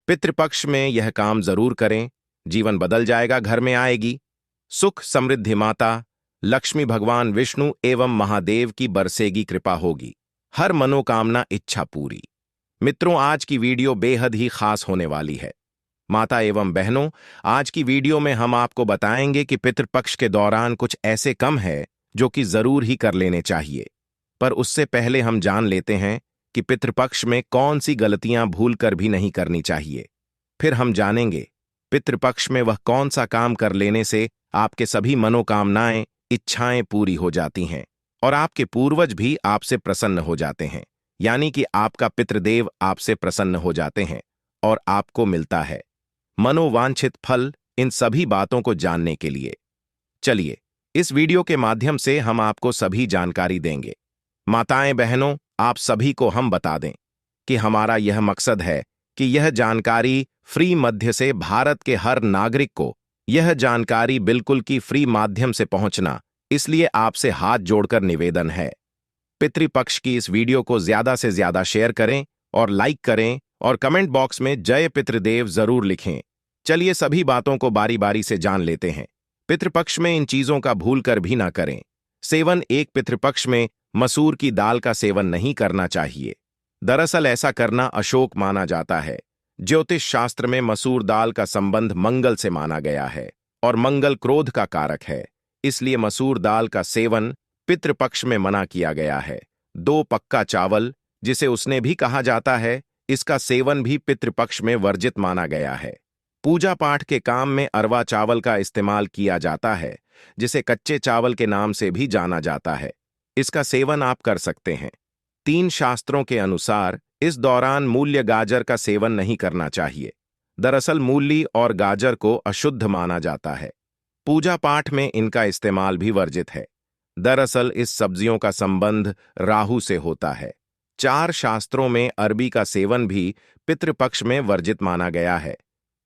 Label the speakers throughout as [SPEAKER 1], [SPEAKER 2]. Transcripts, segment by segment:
[SPEAKER 1] पितृपक्ष में यह काम जरूर करें, जीवन बदल जाएगा, घर में आएगी सुख समृद्धि, माता लक्ष्मी, भगवान विष्णु एवं महादेव की बरसेगी कृपा होगी, हर मनोकामना इच्छा पूरी। मित्रों, आज की वीडियो बेहद ही खास होने वाली है। माता एवं बहनों, आज की वीडियो में हम आपको बताएंगे कि पितृपक्ष के दौरान कुछ ऐसे काम है जो कि जरूर ही कर लेने चाहिए। पर उससे पहले हम जान लेते हैं कि पितृपक्ष में कौन सी गलतियां भूलकर भी नहीं करनी चाहिए। फिर हम जानेंगे पितृपक्ष में वह कौन सा काम कर लेने से आपके सभी मनोकामनाएं, इच्छाएं पूरी हो जाती हैं और आपके पूर्वज भी आपसे प्रसन्न हो जाते हैं, यानी कि आपका पितृदेव आपसे प्रसन्न हो जाते हैं और आपको मिलता है मनोवांछित फल। इन सभी बातों को जानने के लिए चलिए इस वीडियो के माध्यम से हम आपको सभी जानकारी देंगे। माताएं बहनों, आप सभी को हम बता दें कि हमारा यह मकसद है कि यह जानकारी फ्री मध्य से भारत के हर नागरिक को यह जानकारी बिल्कुल की फ्री माध्यम से पहुंचना, इसलिए आपसे हाथ जोड़कर निवेदन है, पितृपक्ष की इस वीडियो को ज्यादा से ज्यादा शेयर करें और लाइक करें और कमेंट बॉक्स में जय पितृदेव जरूर लिखें। चलिए सभी बातों को बारी बारी से जान लेते हैं। पितृपक्ष में इन चीजों का भूल कर भी ना करें। सेवन एक, पितृपक्ष में मसूर की दाल का सेवन नहीं करना चाहिए। दरअसल ऐसा करना अशुभ माना जाता है। ज्योतिष शास्त्र में मसूर दाल का संबंध मंगल से माना गया है और मंगल क्रोध का कारक है, इसलिए मसूर दाल का सेवन पितृपक्ष में मना किया गया है। दो, पक्का चावल जिसे उसने भी कहा जाता है, इसका सेवन भी पितृपक्ष में वर्जित माना गया है। पूजा पाठ के काम में अरवा चावल का इस्तेमाल किया जाता है, जिसे कच्चे चावल के नाम से भी जाना जाता है। इसका सेवन आप कर सकते हैं। तीन, शास्त्रों के अनुसार इस दौरान मूल्य गाजर का सेवन नहीं करना चाहिए। दरअसल मूली और गाजर को अशुद्ध माना जाता है। पूजा पाठ में इनका इस्तेमाल भी वर्जित है। दरअसल इस सब्जियों का संबंध राहु से होता है। चार, शास्त्रों में अरबी का सेवन भी पितृपक्ष में वर्जित माना गया है,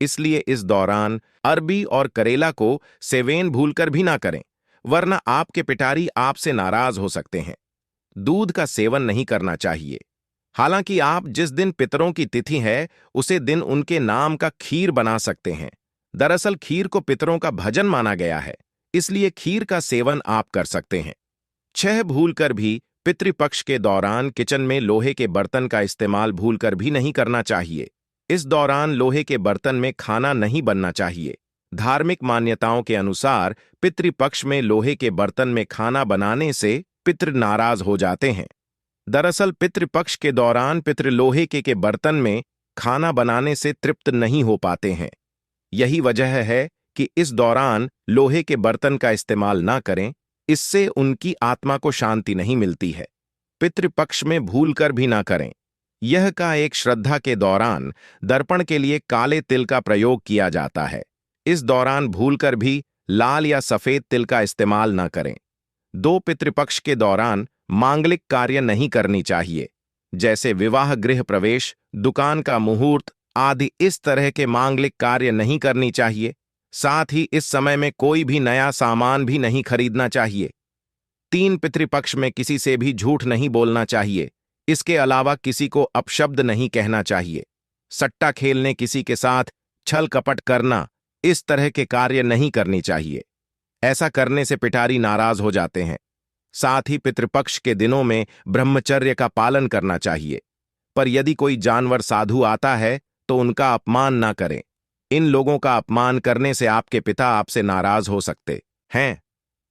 [SPEAKER 1] इसलिए इस दौरान अरबी और करेला को सेवन भूलकर भी ना करें, वरना आपके पिटारी आपसे नाराज हो सकते हैं। दूध का सेवन नहीं करना चाहिए। हालांकि आप जिस दिन पितरों की तिथि है उसे दिन उनके नाम का खीर बना सकते हैं। दरअसल खीर को पितरों का भजन माना गया है, इसलिए खीर का सेवन आप कर सकते हैं। 6, भूलकर भी पितृपक्ष के दौरान किचन में लोहे के बर्तन का इस्तेमाल भूलकर भी नहीं करना चाहिए। इस दौरान लोहे के बर्तन में खाना नहीं बनना चाहिए। धार्मिक मान्यताओं के अनुसार पितृपक्ष में लोहे के बर्तन में खाना बनाने से पितृ नाराज हो जाते हैं। दरअसल पितृपक्ष के दौरान पितृ लोहे के बर्तन में खाना बनाने से तृप्त नहीं हो पाते हैं। यही वजह है कि इस दौरान लोहे के बर्तन का इस्तेमाल ना करें, इससे उनकी आत्मा को शांति नहीं मिलती है। पितृपक्ष में भूलकर भी ना करें। यह का एक श्रद्धा के दौरान दर्पण के लिए काले तिल का प्रयोग किया जाता है। इस दौरान भूलकर भी लाल या सफेद तिल का इस्तेमाल ना करें। 2, पितृपक्ष के दौरान मांगलिक कार्य नहीं करनी चाहिए, जैसे विवाह, गृह प्रवेश, दुकान का मुहूर्त आदि। इस तरह के मांगलिक कार्य नहीं करनी चाहिए। साथ ही इस समय में कोई भी नया सामान भी नहीं खरीदना चाहिए। 3, पितृपक्ष में किसी से भी झूठ नहीं बोलना चाहिए। इसके अलावा किसी को अपशब्द नहीं कहना चाहिए। सट्टा खेलने, किसी के साथ छल कपट करना, इस तरह के कार्य नहीं करनी चाहिए। ऐसा करने से पिटारी नाराज हो जाते हैं। साथ ही पितृपक्ष के दिनों में ब्रह्मचर्य का पालन करना चाहिए। पर यदि कोई जानवर, साधु आता है तो उनका अपमान ना करें। इन लोगों का अपमान करने से आपके पिता आपसे नाराज हो सकते हैं।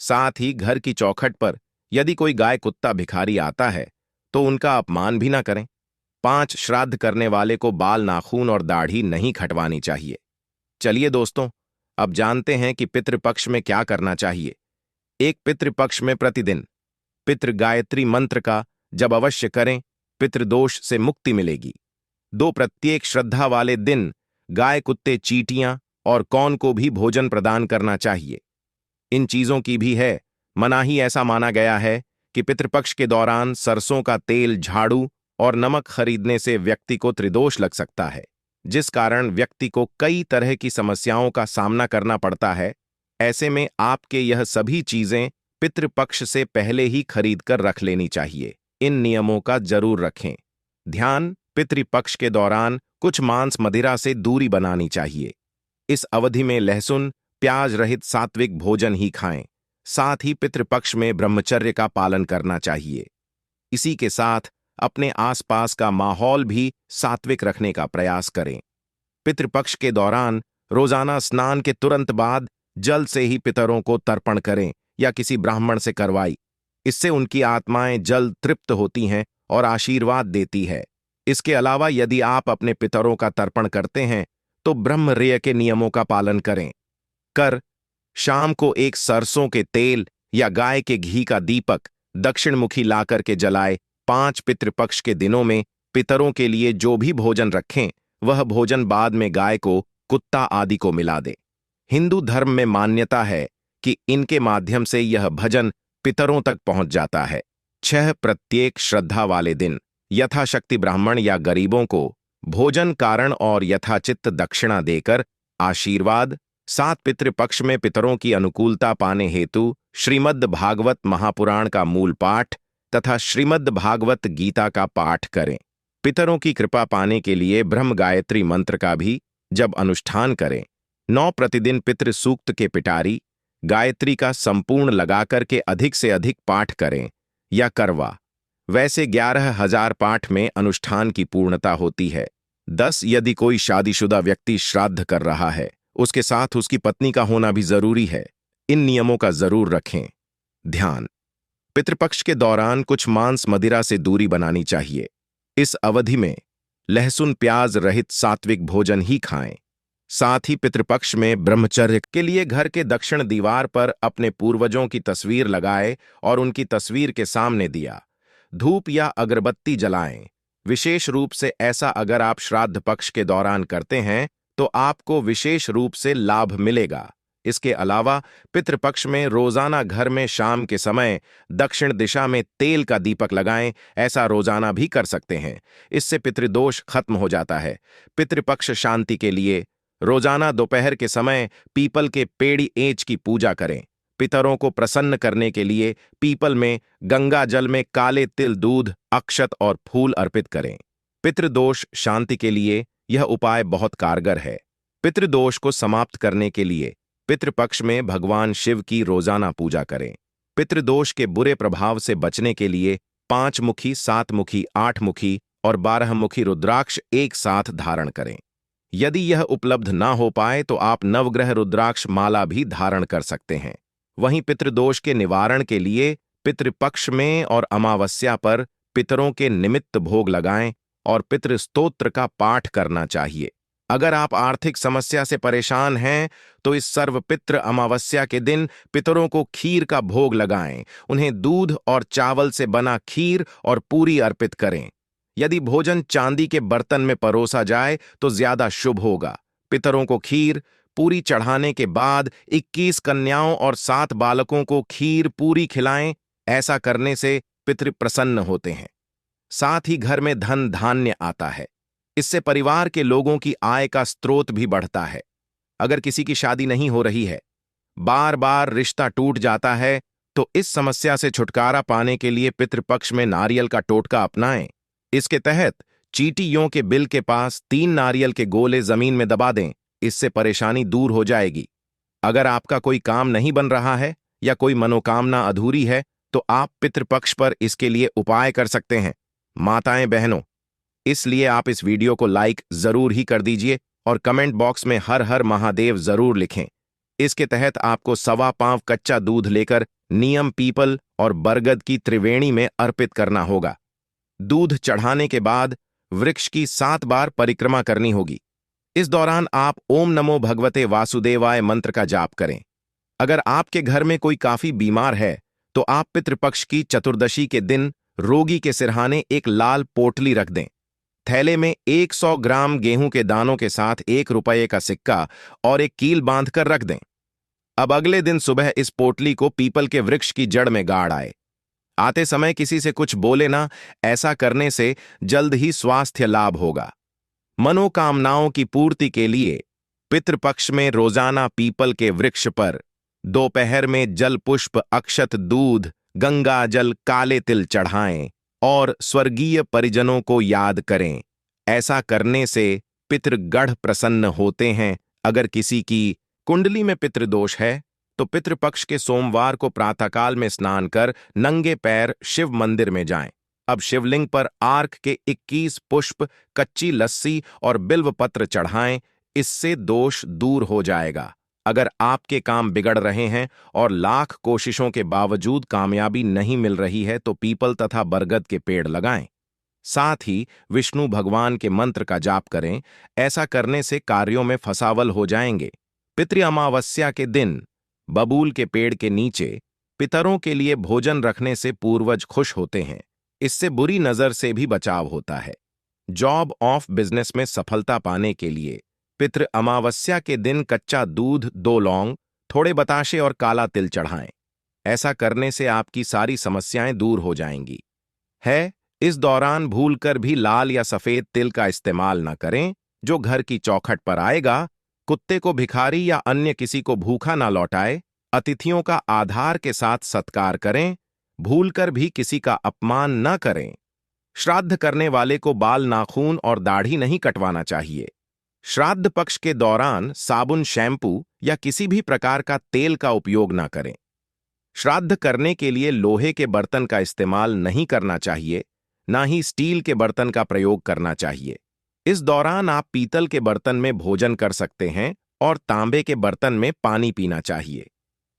[SPEAKER 1] साथ ही घर की चौखट पर यदि कोई गाय, कुत्ता, भिखारी आता है तो उनका अपमान भी ना करें। 5, श्राद्ध करने वाले को बाल, नाखून और दाढ़ी नहीं कटवानी चाहिए। चलिए दोस्तों, अब जानते हैं कि पितृपक्ष में क्या करना चाहिए। 1, पितृपक्ष में प्रतिदिन पितृ गायत्री मंत्र का जब अवश्य करें, पितृदोष से मुक्ति मिलेगी। 2, प्रत्येक श्रद्धा वाले दिन गाय, कुत्ते, चींटियां और कौन को भी भोजन प्रदान करना चाहिए। इन चीजों की भी है मनाही। ऐसा माना गया है कि पितृपक्ष के दौरान सरसों का तेल, झाड़ू और नमक खरीदने से व्यक्ति को त्रिदोष लग सकता है, जिस कारण व्यक्ति को कई तरह की समस्याओं का सामना करना पड़ता है। ऐसे में आपके यह सभी चीजें पितृपक्ष से पहले ही खरीद कर रख लेनी चाहिए। इन नियमों का जरूर रखें ध्यान। पितृपक्ष के दौरान कुछ मांस मदिरा से दूरी बनानी चाहिए। इस अवधि में लहसुन प्याज रहित सात्विक भोजन ही खाएं। साथ ही पितृपक्ष में ब्रह्मचर्य का पालन करना चाहिए। इसी के साथ अपने आसपास का माहौल भी सात्विक रखने का प्रयास करें। पितृपक्ष के दौरान रोजाना स्नान के तुरंत बाद जल से ही पितरों को तर्पण करें या किसी ब्राह्मण से करवाई। इससे उनकी आत्माएं जल तृप्त होती हैं और आशीर्वाद देती है। इसके अलावा यदि आप अपने पितरों का तर्पण करते हैं तो ब्रह्मर्य के नियमों का पालन करें। शाम को एक सरसों के तेल या गाय के घी का दीपक दक्षिणमुखी लाकर के जलाए। 5 पितृपक्ष के दिनों में पितरों के लिए जो भी भोजन रखें वह भोजन बाद में गाय को, कुत्ता आदि को मिला दे। हिंदू धर्म में मान्यता है कि इनके माध्यम से यह भजन पितरों तक पहुंच जाता है। 6 प्रत्येक श्रद्धा वाले दिन यथाशक्ति ब्राह्मण या गरीबों को भोजन कारण और यथाचित्त दक्षिणा देकर आशीर्वाद। 7 पितृपक्ष में पितरों की अनुकूलता पाने हेतु श्रीमद् भागवत महापुराण का मूल पाठ तथा श्रीमद् भागवत गीता का पाठ करें। पितरों की कृपा पाने के लिए ब्रह्म गायत्री मंत्र का भी जब अनुष्ठान करें। 9 प्रतिदिन पितृ सूक्त के पिटारी गायत्री का संपूर्ण लगाकर के अधिक से अधिक पाठ करें या करवा। वैसे 11,000 पाठ में अनुष्ठान की पूर्णता होती है। 10 यदि कोई शादीशुदा व्यक्ति श्राद्ध कर रहा है उसके साथ उसकी पत्नी का होना भी जरूरी है। इन नियमों का जरूर रखें। ध्यान, पितृपक्ष के दौरान कुछ मांस मदिरा से दूरी बनानी चाहिए। इस अवधि में लहसुन प्याज रहित सात्विक भोजन ही खाएं। साथ ही पितृपक्ष में ब्रह्मचर्य के लिए घर के दक्षिण दीवार पर अपने पूर्वजों की तस्वीर लगाएं और उनकी तस्वीर के सामने दिया, धूप या अगरबत्ती जलाएं। विशेष रूप से ऐसा अगर आप श्राद्ध पक्ष के दौरान करते हैं तो आपको विशेष रूप से लाभ मिलेगा। इसके अलावा पितृपक्ष में रोजाना घर में शाम के समय दक्षिण दिशा में तेल का दीपक लगाएं। ऐसा रोजाना भी कर सकते हैं। इससे पितृदोष खत्म हो जाता है। पितृपक्ष शांति के लिए रोजाना दोपहर के समय पीपल के पेड़ी एंच की पूजा करें। पितरों को प्रसन्न करने के लिए पीपल में गंगा जल में काले तिल, दूध, अक्षत और फूल अर्पित करें। पितृदोष शांति के लिए यह उपाय बहुत कारगर है। पितृदोष को समाप्त करने के लिए पितृपक्ष में भगवान शिव की रोजाना पूजा करें। पितृदोष के बुरे प्रभाव से बचने के लिए 5 मुखी, 7 मुखी, 8 मुखी और 12 मुखी रुद्राक्ष एक साथ धारण करें। यदि यह उपलब्ध ना हो पाए तो आप नवग्रह रुद्राक्ष माला भी धारण कर सकते हैं। वहीं पितृदोष के निवारण के लिए पितृपक्ष में और अमावस्या पर पितरों के निमित्त भोग लगाएं और पितृ स्तोत्र का पाठ करना चाहिए। अगर आप आर्थिक समस्या से परेशान हैं तो इस सर्वपितृ अमावस्या के दिन पितरों को खीर का भोग लगाएं। उन्हें दूध और चावल से बना खीर और पूरी अर्पित करें। यदि भोजन चांदी के बर्तन में परोसा जाए तो ज्यादा शुभ होगा। पितरों को खीर पूरी चढ़ाने के बाद 21 कन्याओं और 7 बालकों को खीर पूरी खिलाएं। ऐसा करने से पितृ प्रसन्न होते हैं। साथ ही घर में धन धान्य आता है। इससे परिवार के लोगों की आय का स्रोत भी बढ़ता है। अगर किसी की शादी नहीं हो रही है, बार बार रिश्ता टूट जाता है, तो इस समस्या से छुटकारा पाने के लिए पितृपक्ष में नारियल का टोटका अपनाएं। इसके तहत चींटियों के बिल के पास 3 नारियल के गोले जमीन में दबा दें। इससे परेशानी दूर हो जाएगी। अगर आपका कोई काम नहीं बन रहा है या कोई मनोकामना अधूरी है तो आप पितृपक्ष पर इसके लिए उपाय कर सकते हैं। माताएं बहनों, इसलिए आप इस वीडियो को लाइक जरूर ही कर दीजिए और कमेंट बॉक्स में हर हर महादेव जरूर लिखें। इसके तहत आपको 1.25 पाव कच्चा दूध लेकर नियम पीपल और बरगद की त्रिवेणी में अर्पित करना होगा। दूध चढ़ाने के बाद वृक्ष की 7 बार परिक्रमा करनी होगी। इस दौरान आप ओम नमो भगवते वासुदेवाय मंत्र का जाप करें। अगर आपके घर में कोई काफी बीमार है तो आप पितृपक्ष की चतुर्दशी के दिन रोगी के सिरहाने एक लाल पोटली रख दें। थैले में 100 ग्राम गेहूं के दानों के साथ 1 रुपये का सिक्का और एक कील बांधकर रख दें। अब अगले दिन सुबह इस पोटली को पीपल के वृक्ष की जड़ में गाड़ आए। आते समय किसी से कुछ बोले ना। ऐसा करने से जल्द ही स्वास्थ्य लाभ होगा। मनोकामनाओं की पूर्ति के लिए पितृपक्ष में रोजाना पीपल के वृक्ष पर दोपहर में जल, पुष्प, अक्षत, दूध, गंगा जल, काले तिल चढ़ाएं और स्वर्गीय परिजनों को याद करें। ऐसा करने से पितृगढ़ प्रसन्न होते हैं। अगर किसी की कुंडली में पितृदोष है तो पितृपक्ष के सोमवार को प्रातःकाल में स्नान कर नंगे पैर शिव मंदिर में जाएं। अब शिवलिंग पर आर्क के 21 पुष्प, कच्ची लस्सी और बिल्व पत्र चढ़ाएं। इससे दोष दूर हो जाएगा। अगर आपके काम बिगड़ रहे हैं और लाख कोशिशों के बावजूद कामयाबी नहीं मिल रही है तो पीपल तथा बरगद के पेड़ लगाएं। साथ ही विष्णु भगवान के मंत्र का जाप करें। ऐसा करने से कार्यों में फसावल हो जाएंगे। पितृ अमावस्या के दिन बबूल के पेड़ के नीचे पितरों के लिए भोजन रखने से पूर्वज खुश होते हैं। इससे बुरी नजर से भी बचाव होता है। जॉब ऑफ बिजनेस में सफलता पाने के लिए पितृ अमावस्या के दिन कच्चा दूध, 2 लौंग, थोड़े बताशे और काला तिल चढ़ाएं। ऐसा करने से आपकी सारी समस्याएं दूर हो जाएंगी। इस दौरान भूलकर भी लाल या सफेद तिल का इस्तेमाल न करें, जो घर की चौखट पर आएगा। कुत्ते को भिखारी या अन्य किसी को भूखा ना लौटाए। अतिथियों का आधार के साथ सत्कार करें। भूलकर भी किसी का अपमान न करें। श्राद्ध करने वाले को बाल, नाखून और दाढ़ी नहीं कटवाना चाहिए। श्राद्ध पक्ष के दौरान साबुन, शैम्पू या किसी भी प्रकार का तेल का उपयोग न करें। श्राद्ध करने के लिए लोहे के बर्तन का इस्तेमाल नहीं करना चाहिए, ना ही स्टील के बर्तन का प्रयोग करना चाहिए। इस दौरान आप पीतल के बर्तन में भोजन कर सकते हैं और तांबे के बर्तन में पानी पीना चाहिए।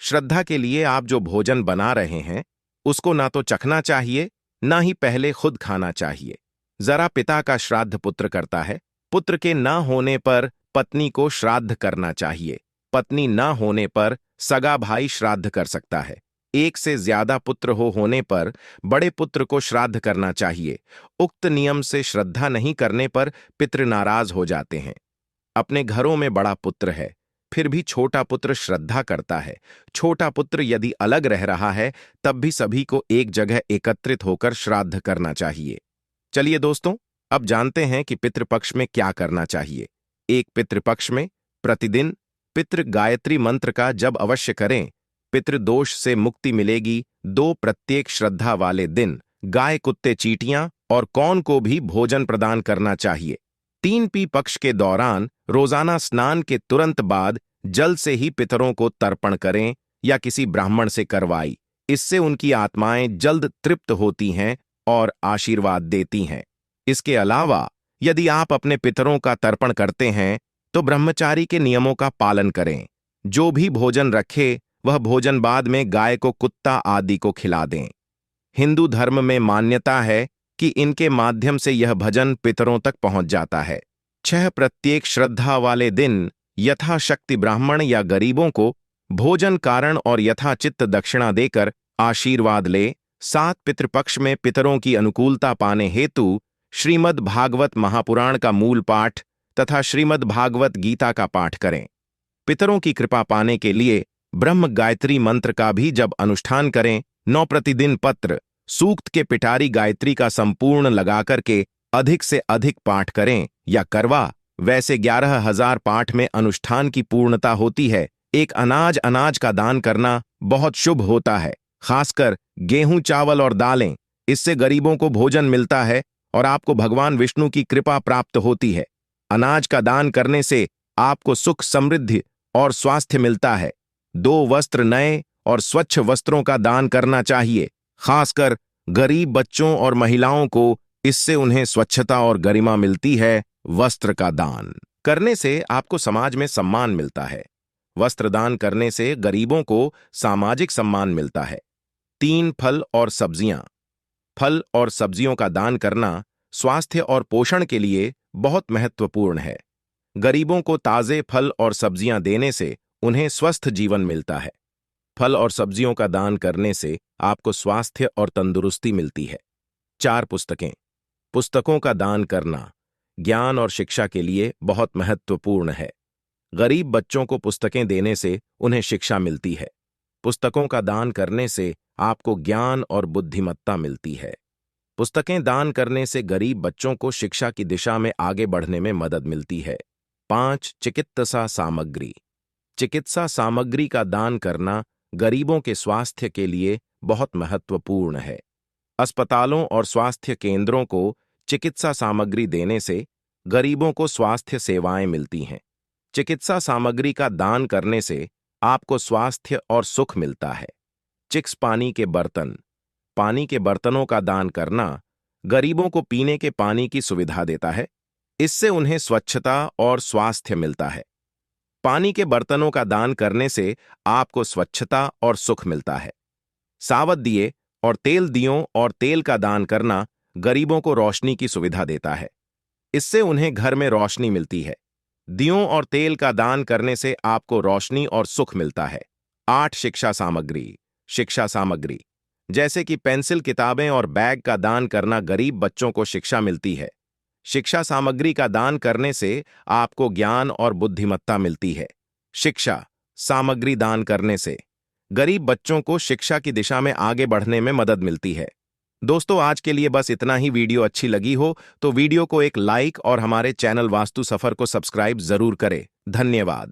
[SPEAKER 1] श्रद्धा के लिए आप जो भोजन बना रहे हैं उसको ना तो चखना चाहिए, ना ही पहले खुद खाना चाहिए। जरा पिता का श्राद्ध पुत्र करता है। पुत्र के न होने पर पत्नी को श्राद्ध करना चाहिए। पत्नी न होने पर सगा भाई श्राद्ध कर सकता है। एक से ज्यादा पुत्र होने पर बड़े पुत्र को श्राद्ध करना चाहिए। उक्त नियम से श्रद्धा नहीं करने पर पितृ नाराज हो जाते हैं। अपने घरों में बड़ा पुत्र है, फिर भी छोटा पुत्र श्रद्धा करता है। छोटा पुत्र यदि अलग रह रहा है तब भी सभी को एक जगह एकत्रित होकर श्राद्ध करना चाहिए। चलिए दोस्तों, अब जानते हैं कि पितृपक्ष में क्या करना चाहिए। एक पितृपक्ष में प्रतिदिन पितृ गायत्री मंत्र का जब अवश्य करें। पितृदोष से मुक्ति मिलेगी। 2 प्रत्येक श्रद्धा वाले दिन गाय, कुत्ते, चींटियां और कौन को भी भोजन प्रदान करना चाहिए। 3 पी पक्ष के दौरान रोजाना स्नान के तुरंत बाद जल से ही पितरों को तर्पण करें या किसी ब्राह्मण से करवाई। इससे उनकी आत्माएं जल्द तृप्त होती हैं और आशीर्वाद देती हैं। इसके अलावा यदि आप अपने पितरों का तर्पण करते हैं तो ब्रह्मचारी के नियमों का पालन करें। जो भी भोजन रखे वह भोजन बाद में गाय को, कुत्ता आदि को खिला दें। हिंदू धर्म में मान्यता है कि इनके माध्यम से यह भजन पितरों तक पहुंच जाता है। 6 प्रत्येक श्रद्धा वाले दिन यथाशक्ति ब्राह्मण या गरीबों को भोजन कारण और यथाचित्त दक्षिणा देकर आशीर्वाद ले। 7 पितृपक्ष में पितरों की अनुकूलता पाने हेतु श्रीमद् भागवत महापुराण का मूल पाठ तथा श्रीमद् भागवत गीता का पाठ करें। पितरों की कृपा पाने के लिए ब्रह्म गायत्री मंत्र का भी जब अनुष्ठान करें। 9 प्रतिदिन पत्र सूक्त के पिटारी गायत्री का संपूर्ण लगाकर के अधिक से अधिक पाठ करें या करवा। वैसे 11,000 पाठ में अनुष्ठान की पूर्णता होती है। एक अनाज का दान करना बहुत शुभ होता है, खासकर गेहूं, चावल और दालें। इससे गरीबों को भोजन मिलता है और आपको भगवान विष्णु की कृपा प्राप्त होती है। अनाज का दान करने से आपको सुख, समृद्धि और स्वास्थ्य मिलता है। 2 वस्त्र, नए और स्वच्छ वस्त्रों का दान करना चाहिए। खासकर गरीब बच्चों और महिलाओं को इससे उन्हें स्वच्छता और गरिमा मिलती है। वस्त्र का दान करने से आपको समाज में सम्मान मिलता है। वस्त्र दान करने से गरीबों को सामाजिक सम्मान मिलता है। 3 फल और सब्जियां। फल और सब्जियों का दान करना स्वास्थ्य और पोषण के लिए बहुत महत्वपूर्ण है। गरीबों को ताजे फल और सब्जियां देने से उन्हें स्वस्थ जीवन मिलता है। फल और सब्जियों का दान करने से आपको स्वास्थ्य और तंदुरुस्ती मिलती है। 4 पुस्तकें। पुस्तकों का दान करना ज्ञान और शिक्षा के लिए बहुत महत्वपूर्ण है। गरीब बच्चों को पुस्तकें देने से उन्हें शिक्षा मिलती है। पुस्तकों का दान करने से आपको ज्ञान और बुद्धिमत्ता मिलती है। पुस्तकें दान करने से गरीब बच्चों को शिक्षा की दिशा में आगे बढ़ने में मदद मिलती है। 5 चिकित्सा सामग्री। चिकित्सा सामग्री का दान करना गरीबों के स्वास्थ्य के लिए बहुत महत्वपूर्ण है। अस्पतालों और स्वास्थ्य केंद्रों को चिकित्सा सामग्री देने से गरीबों को स्वास्थ्य सेवाएं मिलती हैं। चिकित्सा सामग्री का दान करने से आपको स्वास्थ्य और सुख मिलता है। चिक्स पानी के बर्तनों का दान करना गरीबों को पीने के पानी की सुविधा देता है। इससे उन्हें स्वच्छता और स्वास्थ्य मिलता है। पानी के बर्तनों का दान करने से आपको स्वच्छता और सुख मिलता है। सावत दिए और तेल दियों और तेल का दान करना गरीबों को रोशनी की सुविधा देता है। इससे उन्हें घर में रोशनी मिलती है। दियों और तेल का दान करने से आपको रोशनी और सुख मिलता है। 8 शिक्षा सामग्री जैसे कि पेंसिल, किताबें और बैग का दान करना गरीब बच्चों को शिक्षा मिलती है। शिक्षा सामग्री का दान करने से आपको ज्ञान और बुद्धिमत्ता मिलती है। शिक्षा सामग्री दान करने से गरीब बच्चों को शिक्षा की दिशा में आगे बढ़ने में मदद मिलती है। दोस्तों, आज के लिए बस इतना ही। वीडियो अच्छी लगी हो तो वीडियो को एक लाइक और हमारे चैनल वास्तु सफर को सब्सक्राइब जरूर करें। धन्यवाद।